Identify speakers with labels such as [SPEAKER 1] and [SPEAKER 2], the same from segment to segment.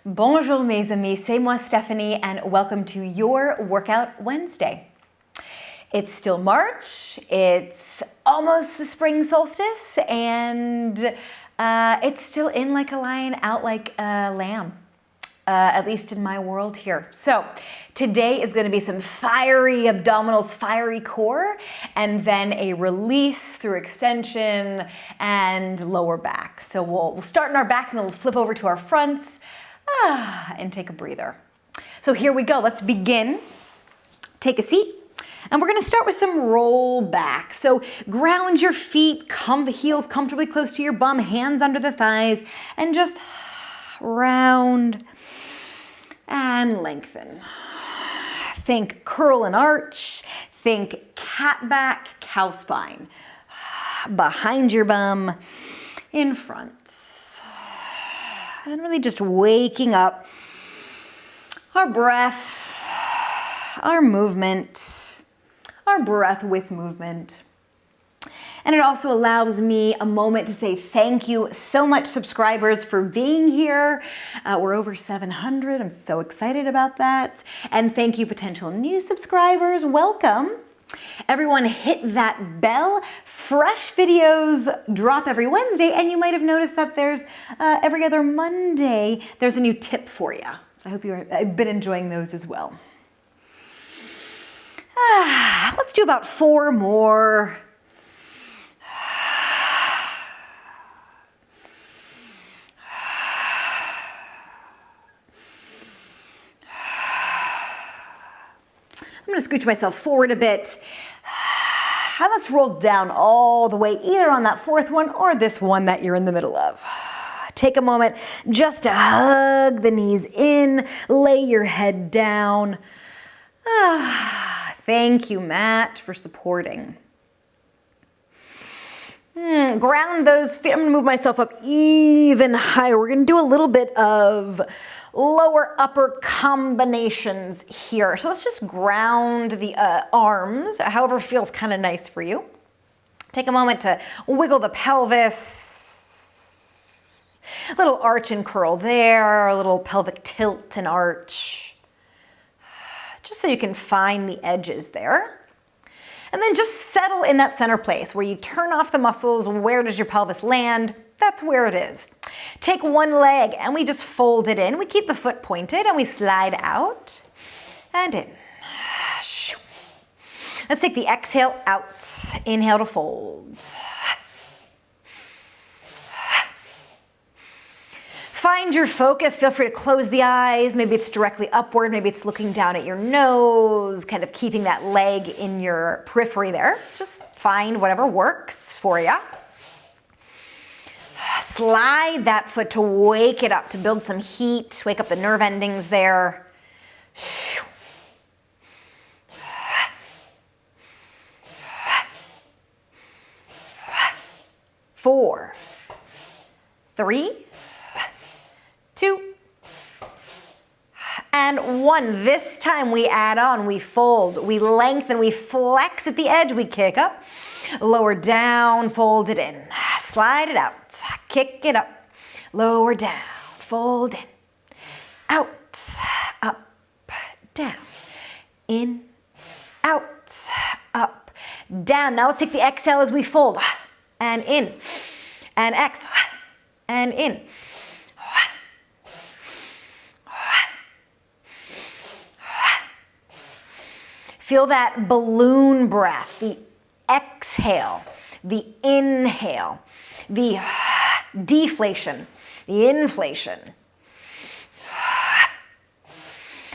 [SPEAKER 1] Bonjour mes amis, c'est moi Stephanie and welcome to your Workout Wednesday. It's still March, it's almost the spring solstice, and it's still in like a lion, out like a lamb, at least in my world here. So today is going to be some fiery abdominals, fiery core, and then a release through extension and lower back. So we'll start in our backs and then we'll flip over to our fronts. And take a breather. So here we go. Let's begin. Take a seat. And we're going to start with some roll back. So ground your feet, come the heels comfortably close to your bum, hands under the thighs, and just round and lengthen. Think curl and arch. Think cat back, cow spine. Behind your bum, in front. And really just waking up our breath, our movement, our breath with movement. And it also allows me a moment to say thank you so much, subscribers, for being here. We're over 700. I'm so excited about that. And thank you, potential new subscribers. Welcome. Everyone hit that bell. Fresh videos drop every Wednesday, and you might have noticed that there's every other Monday, there's a new tip for you. I hope you've been enjoying those as well. Let's do about 4 more. I'm going to scooch myself forward a bit. And let's roll down all the way, either on that 4th one or this one that you're in the middle of. Take a moment just to hug the knees in, lay your head down. Thank you, Matt, for supporting. Ground those feet. I'm going to move myself up even higher. We're going to do a little bit of lower upper combinations here. So let's just ground the arms, however feels kind of nice for you. Take a moment to wiggle the pelvis. A little arch and curl there, a little pelvic tilt and arch. Just so you can find the edges there. And then just settle in that center place where you turn off the muscles. Where does your pelvis land? That's where it is. Take one leg and we just fold it in. We keep the foot pointed and we slide out and in. Let's take the exhale out. Inhale to fold. Find your focus. Feel free to close the eyes. Maybe it's directly upward. Maybe it's looking down at your nose, kind of keeping that leg in your periphery there. Just find whatever works for you. Slide that foot to wake it up, to build some heat, wake up the nerve endings there. 4, 3, 2, and 1. This time we add on, we fold, we lengthen, we flex at the edge, we kick up, lower down, fold it in, slide it out, kick it up, lower down, fold in, out, up, down, in, out, up, down. Now let's take the exhale as we fold, and in, and exhale, and in. Feel that balloon breath, the exhale, the inhale, the deflation, the inflation,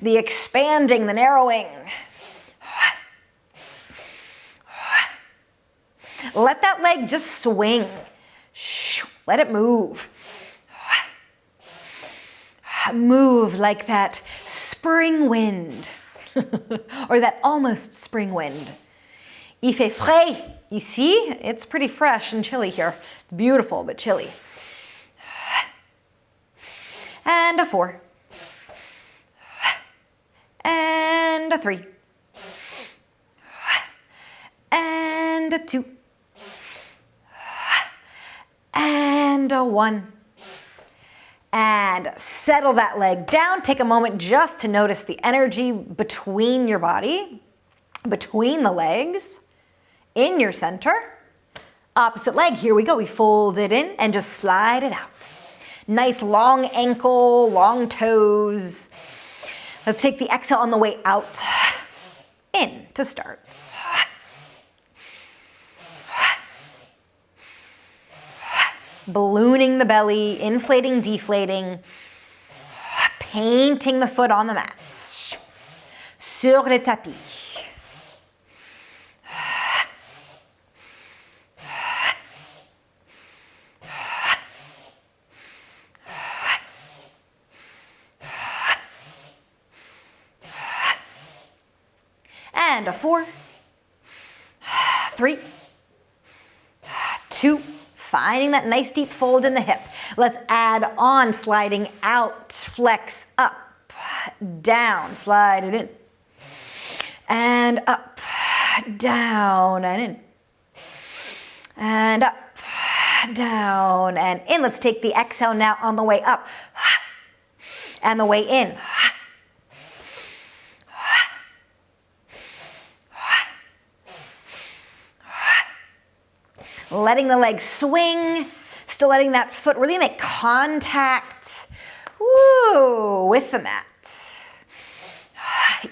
[SPEAKER 1] the expanding, the narrowing. Let that leg just swing. Let it move. Move like that spring wind. Or that almost spring wind. Il fait frais ici. It's pretty fresh and chilly here. It's beautiful, but chilly. And a 4. And a 3. And a 2. And a 1. And settle that leg down. Take a moment just to notice the energy between your body, between the legs, in your center. Opposite leg, here we go. We fold it in and just slide it out. Nice long ankle, long toes. Let's take the exhale on the way out. In to start. Ballooning the belly, inflating, deflating, painting the foot on the mat. Sur le tapis. And a 4, 3, 2, finding that nice deep fold in the hip. Let's add on sliding out, flex up, down, slide it in, and up, down and in, and up, down and in. Let's take the exhale now on the way up and the way in. Letting the legs swing, still letting that foot really make contact with the mat.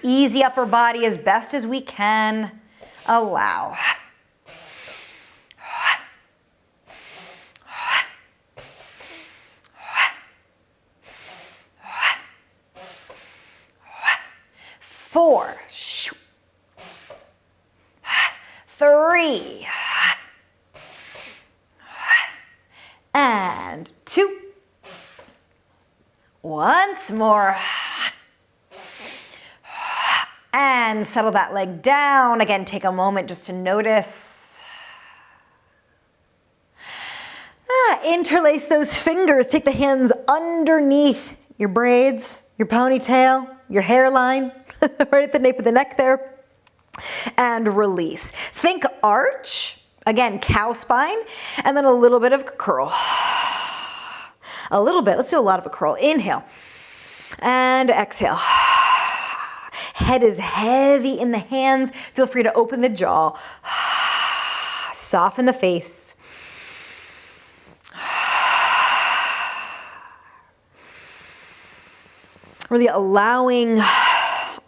[SPEAKER 1] Easy upper body as best as we can allow. Four, 3, and 2. Once more. And settle that leg down. Again, take a moment just to notice. Interlace those fingers. Take the hands underneath your braids, your ponytail, your hairline, right at the nape of the neck there. And release. Think arch. Again, cow spine, and then a little bit of curl. A little bit, let's do a lot of a curl. Inhale, and exhale. Head is heavy in the hands. Feel free to open the jaw. Soften the face. Really allowing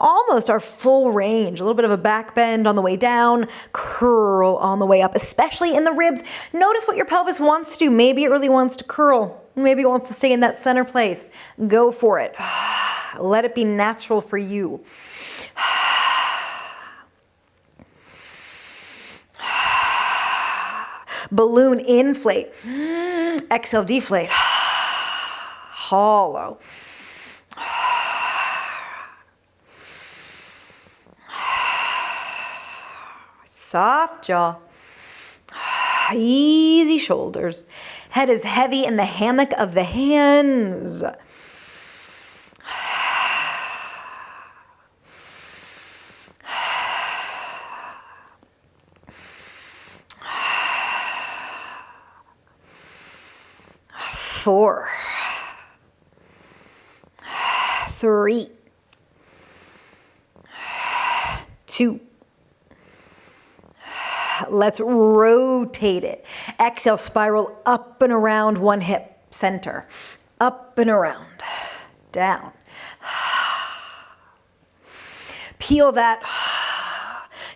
[SPEAKER 1] almost our full range, a little bit of a back bend on the way down, curl on the way up, especially in the ribs. Notice what your pelvis wants to do. Maybe it really wants to curl. Maybe it wants to stay in that center place. Go for it. Let it be natural for you. Balloon inflate. Exhale, deflate. Hollow. Soft jaw, easy shoulders. Head is heavy in the hammock of the hands. Four, 3, 2. Let's rotate it. Exhale, spiral up and around one hip, center. Up and around, down. Peel that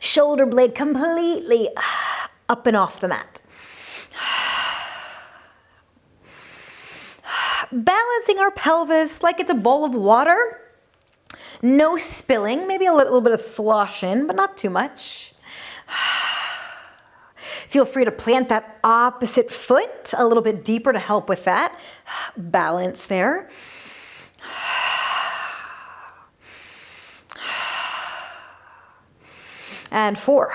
[SPEAKER 1] shoulder blade completely up and off the mat. Balancing our pelvis like it's a bowl of water. No spilling, maybe a little bit of slosh in, but not too much. Feel free to plant that opposite foot a little bit deeper to help with that. Balance there. And 4,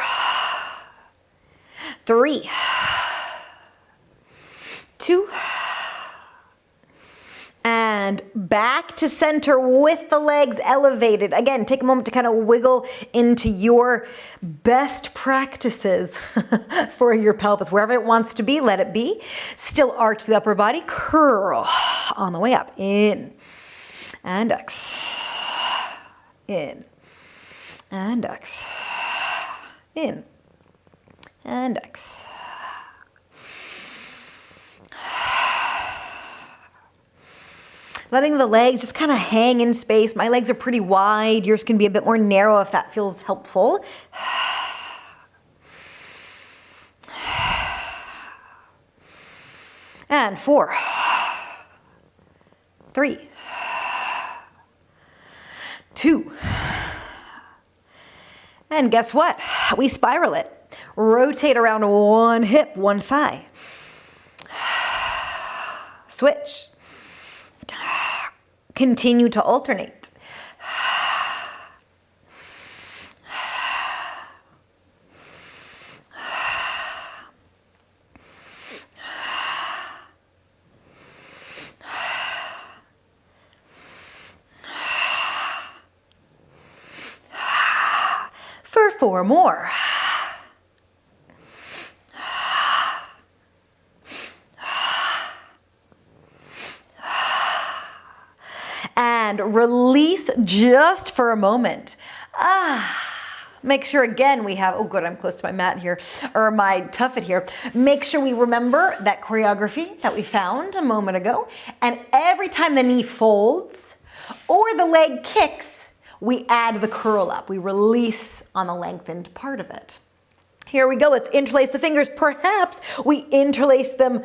[SPEAKER 1] 3, 2, and and back to center with the legs elevated. Again, take a moment to kind of wiggle into your best practices for your pelvis. Wherever it wants to be, let it be. Still arch the upper body, curl on the way up. In and exhale. In and exhale. In and exhale. Letting the legs just kind of hang in space. My legs are pretty wide. Yours can be a bit more narrow if that feels helpful. And 4, 3, 2. And guess what? We spiral it. Rotate around one hip, one thigh. Switch. Continue to alternate. For 4 more. And release just for a moment. Make sure again we have, oh good, I'm close to my mat here, or my tuffet here. Make sure we remember that choreography that we found a moment ago. And every time the knee folds or the leg kicks, we add the curl up. We release on the lengthened part of it. Here we go, let's interlace the fingers. Perhaps we interlace them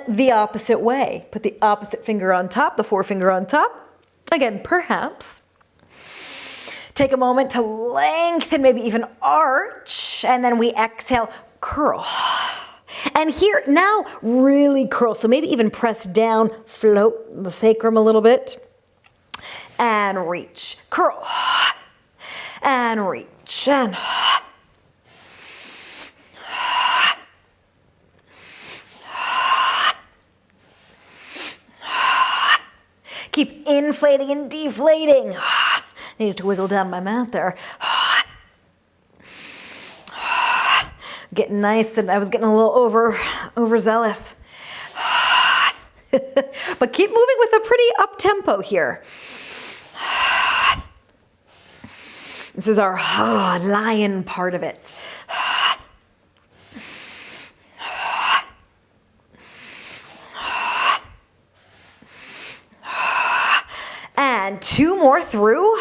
[SPEAKER 1] the opposite way. Put the opposite finger on top, the forefinger on top. Again, perhaps. Take a moment to lengthen, maybe even arch, and then we exhale, curl. And here, now really curl. So maybe even press down, float the sacrum a little bit, and reach, curl, and reach, and keep inflating and deflating. Needed to wiggle down my mat there. Getting nice, and I was getting a little overzealous. But keep moving with a pretty up tempo here. This is our lion part of it. And 2 more through.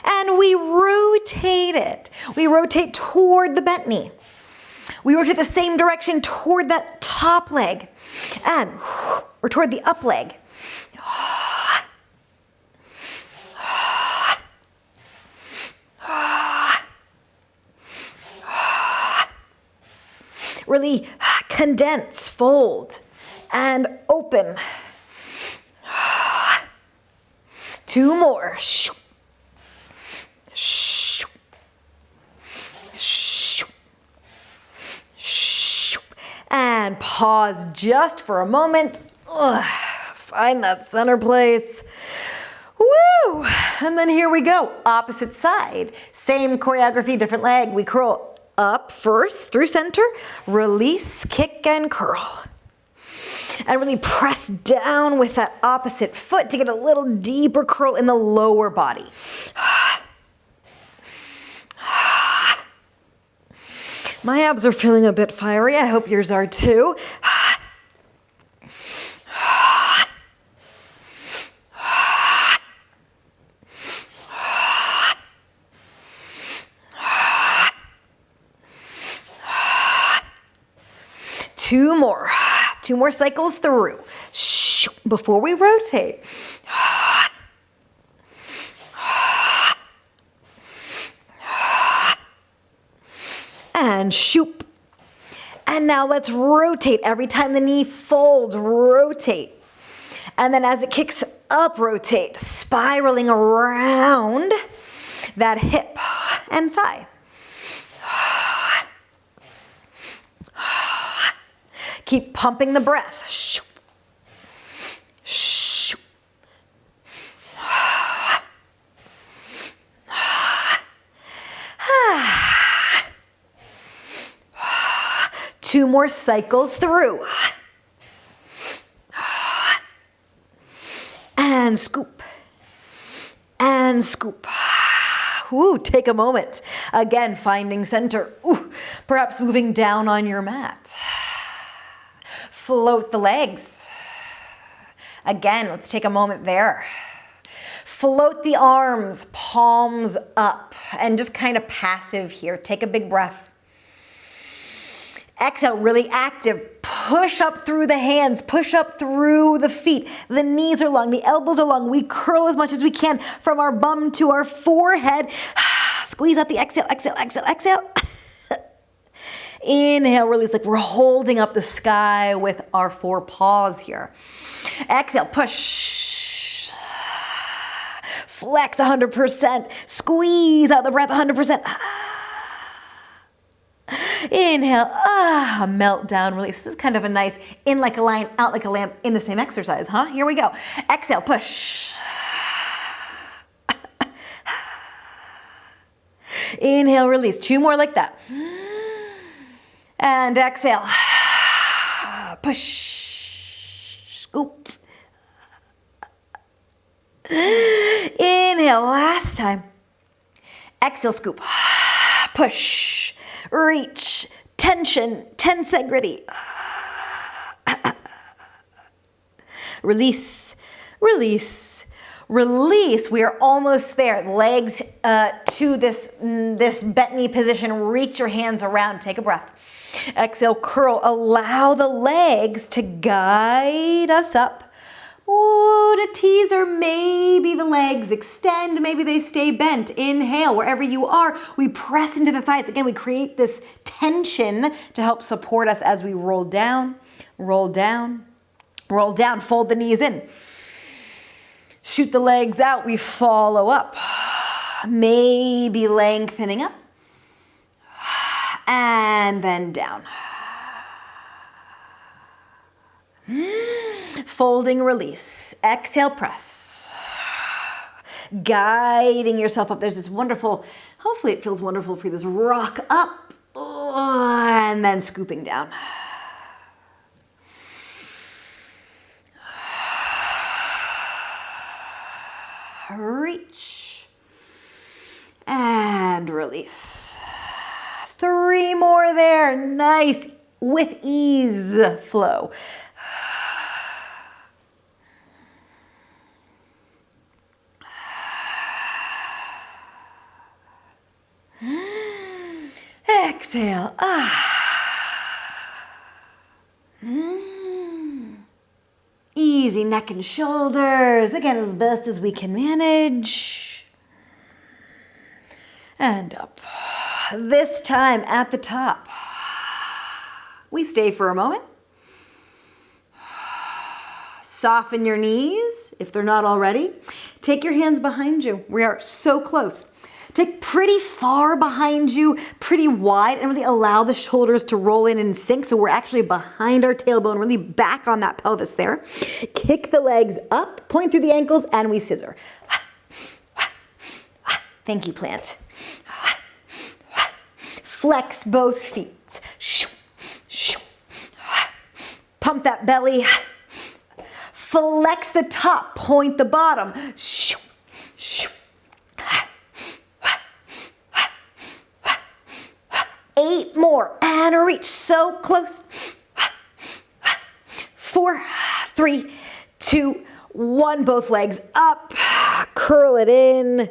[SPEAKER 1] And we rotate it. We rotate toward the bent knee. We rotate the same direction toward that top leg. And or toward the up leg. Really condense, fold, and open. 2 more. And pause just for a moment. Find that center place. Woo! And then here we go. Opposite side. Same choreography, different leg. We curl up first through center, release, kick, and curl. And really press down with that opposite foot to get a little deeper curl in the lower body. My abs are feeling a bit fiery. I hope yours are too. Two more cycles through before we rotate. And shoop. And now let's rotate. Every time the knee folds, rotate. And then as it kicks up, rotate, spiraling around that hip and thigh. Keep pumping the breath. 2 more cycles through. And scoop. And scoop. Ooh, take a moment. Again, finding center. Ooh, perhaps moving down on your mat. Float the legs. Again, let's take a moment there. Float the arms, palms up, and just kind of passive here. Take a big breath. Exhale, really active. Push up through the hands, push up through the feet. The knees are long, the elbows are long. We curl as much as we can from our bum to our forehead. Squeeze out the exhale, exhale, exhale, exhale. Inhale, release, like we're holding up the sky with our 4 paws here. Exhale, push. Flex 100%. Squeeze out the breath 100%. Inhale, melt down, release. This is kind of a nice in like a lion, out like a lamb in the same exercise, huh? Here we go. Exhale, push. Inhale, release. 2 more like that. And exhale. Push. Scoop. Inhale, last time. Exhale, scoop. Push. Reach, tension, tense and gritty. Release, release, release. We are almost there. Legs to this bent knee position. Reach your hands around. Take a breath. Exhale, curl. Allow the legs to guide us up. Ooh, to teaser, maybe the legs extend, maybe they stay bent. Inhale, wherever you are, we press into the thighs. Again, we create this tension to help support us as we roll down, roll down, roll down, fold the knees in. Shoot the legs out, we follow up. Maybe lengthening up. And then down. Folding, release. Exhale, press. Guiding yourself up. There's this wonderful, hopefully it feels wonderful for you, this rock up. And then scooping down. Reach. And release. 3 more there. Nice. With ease flow. Exhale. Easy neck and shoulders. Again, as best as we can manage. And up. This time at the top. We stay for a moment. Soften your knees if they're not already. Take your hands behind you. We are so close. Take pretty far behind you, pretty wide, and really allow the shoulders to roll in and sink so we're actually behind our tailbone, really back on that pelvis there. Kick the legs up, point through the ankles, and we scissor. Thank you, plant. Flex both feet. Pump that belly. Flex the top, point the bottom. 8 more, and reach, so close. 4, 3, 2, 1, both legs up, curl it in,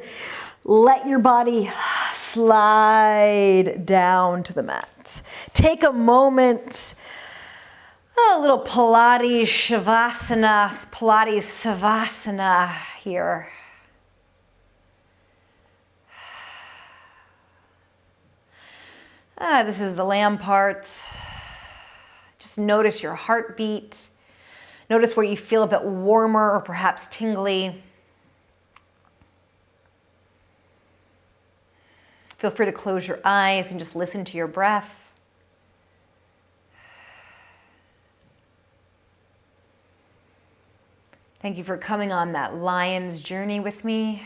[SPEAKER 1] let your body slide down to the mat. Take a moment, a little Pilates Savasana here. This is the lamb part. Just notice your heartbeat. Notice where you feel a bit warmer or perhaps tingly. Feel free to close your eyes and just listen to your breath. Thank you for coming on that lion's journey with me.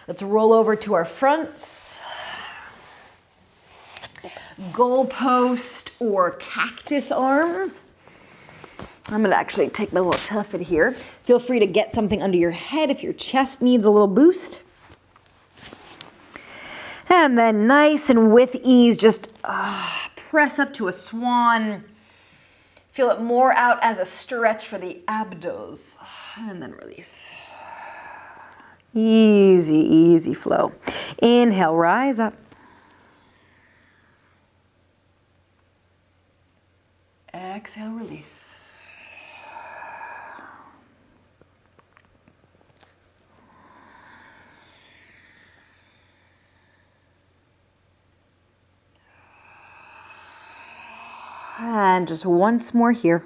[SPEAKER 1] Let's roll over to our fronts. Goalpost or cactus arms. I'm gonna actually take my little tuffet here. Feel free to get something under your head if your chest needs a little boost. And then nice and with ease, just press up to a swan. Feel it more out as a stretch for the abdos. And then release. Easy, easy flow. Inhale, rise up. Exhale, release. And just once more here.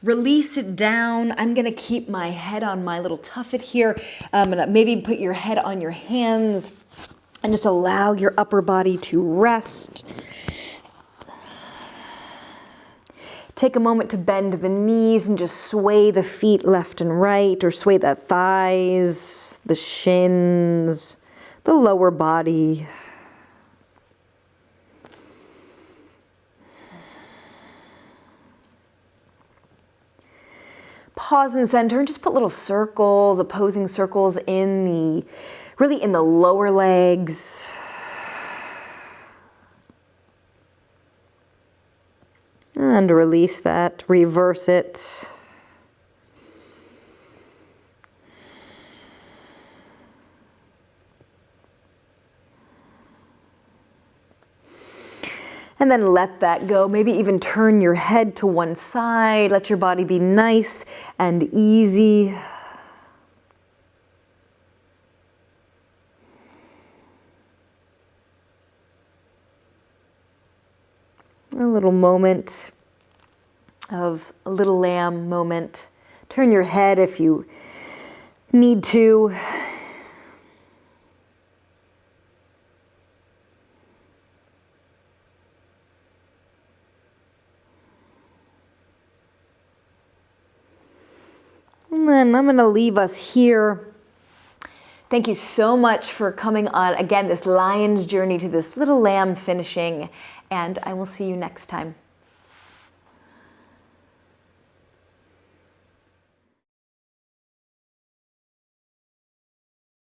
[SPEAKER 1] Release it down. I'm gonna keep my head on my little tuffet here. I'm gonna maybe put your head on your hands and just allow your upper body to rest. Take a moment to bend the knees and just sway the feet left and right, or sway the thighs, the shins, the lower body. Pause and center and just put little circles, opposing circles really in the lower legs. And release that, reverse it. And then let that go. Maybe even turn your head to one side. Let your body be nice and easy. A little moment of a little lamb moment. Turn your head if you need to. And then I'm going to leave us here. Thank you so much for coming on, again, this lion's journey to this little lamb finishing, and I will see you next time.